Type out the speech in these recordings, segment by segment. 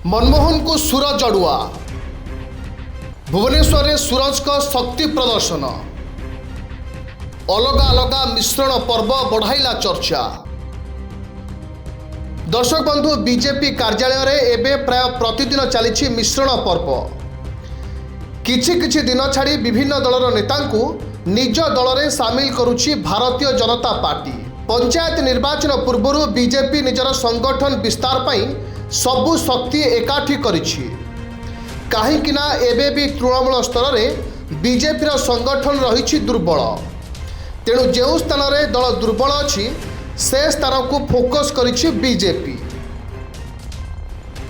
मनमोहन को सूरज अड़ुआ भुवनेश्वर में सूरज का शक्ति प्रदर्शन अलगा अलगा मिश्रण पर्व बढ़ाइला चर्चा। दर्शक बंधु बीजेपी कार्यालय रे एबे प्राय प्रतिदिन चली मिश्रण पर्व। किछि किछि दिन छाड़ी विभिन्न दलर नेतांकु निज दल में सामिल करुछि भारतीय जनता पार्टी। पंचायत निर्वाचन पूर्व बीजेपी निजर संगठन विस्तार पाई सबु शक्ति एकाठी करिछि। काहींकिना एबे भी तृणमूल स्तर में बीजेपी संगठन रही दुर्बल। तेणु जो स्थान में दल दुर्बल अच्छी से स्थान को फोकस करिछि बीजेपी।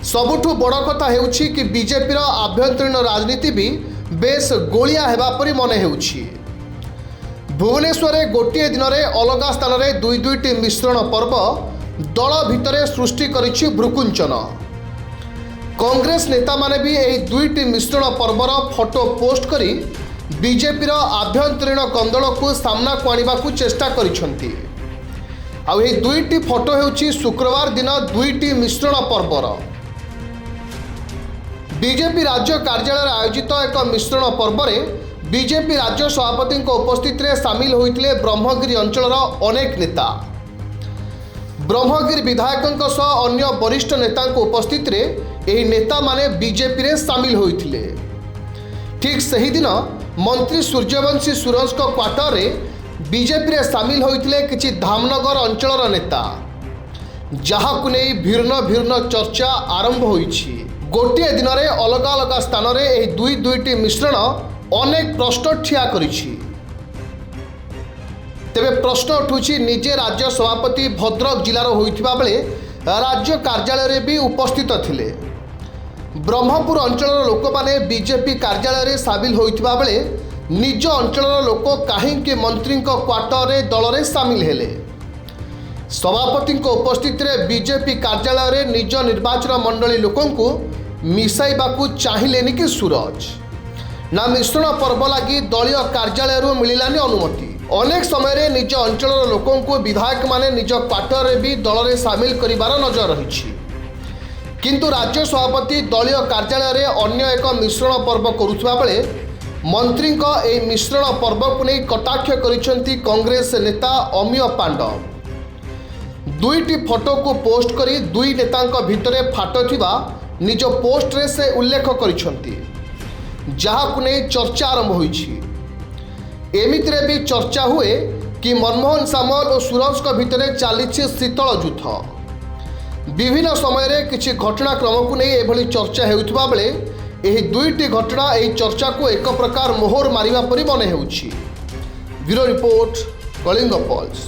सबुठु बड़ कथा हेउछि कि बीजेपी आभ्यंतरीण राजनीति भी बेस गोलिया हेबा परि मने हेउछि। भुवनेश्वर गोटे दिन में अलग स्थान में दुईटी मिश्रण पर्व दल भितर सृष्टि करिछि भ्रुकुंचन। कांग्रेस नेता माने भी यही दुईटी मिश्रण पर्वर फोटो पोस्ट करी बीजेपी आभ्यंतरीण कंदल को सामना को आनिबा को चेष्टा करिसंती। आ यही दुईटी फोटो हेउछि शुक्रवार दिन दुईटी मिश्रण पर्वर। बीजेपी राज्य कार्यालय आयोजित एक मिश्रण पर्व में बीजेपी राज्य सभापति उपस्थित में सामिल होते ब्रह्मगिरी अंचल अनेक नेता। ब्रह्मगिरी विधायकों सह अन्य वरिष्ठ नेता उपस्थित रे यही नेता माने बीजेपी रे सामिल होइथिले। ठीक सही दिन मंत्री सूर्यवंशी सूरज को क्वार्टर रे बीजेपी रे सामिल होइथिले किछि धामनगर अंचलर नेता, जहाकु नै भिन्न भिन्न चर्चा आरंभ होइछि। गोटे दिन में अलग अलग स्थान में यही दुईटी मिश्रण अनेक प्रश्न ठिया करिछि। तेबे प्रश्न उठुछि निजे राज्य सभापति भद्रक जिलार होइथिबा बेले राज्य कार्यालय रे भी उपस्थित थिले। ब्रह्मपुर अंचलर लोक माने बीजेपी कार्यालय रे सामिल होइथिबा बेले निज अंचलर लोक काहींके मंत्री क्वार्टर रे दल रे सामिल हेले। सभापति उपस्थित रे बीजेपी कार्यालय रे निज निर्वाचन मंडली लोकों को मिसाइबाकू चाहिलेनि कि सूरज ना मिश्रण पर्व लगी दलीय कार्यालय रू मिलानी अनुमति। अनेक समय निज अंचल लोकों को विधायक माने निज क्वार्टर रे भी दल में सामिल करिवार नजर रही। किंतु राज्य सभापति दलीय कार्यालय रे अन्य एक मिश्रण पर्व करुवा बेले मंत्री ए मिश्रण पर्व को नहीं कटाक्ष करिसेंती कांग्रेस नेता अमीय पांडव। दुईटी फोटो को पोस्ट करी दुई नेतांक भितरे फाट थिबा निज पोस्ट रे से उल्लेख करिसेंती, जहाकु नहीं चर्चा आरंभ होइछि। एमितिरे भी चर्चा हुए कि मनमोहन सामल और सूरज को भितर चली शीतल युद्ध। विभिन्न समय किसी घटनाक्रम को नहीं एभली चर्चा हेउथिबा बेले एही दुईटी घटना एही चर्चा को एक प्रकार मोहर मारिबा परि मने हेउछि। Bureau report, Kalinga pulse.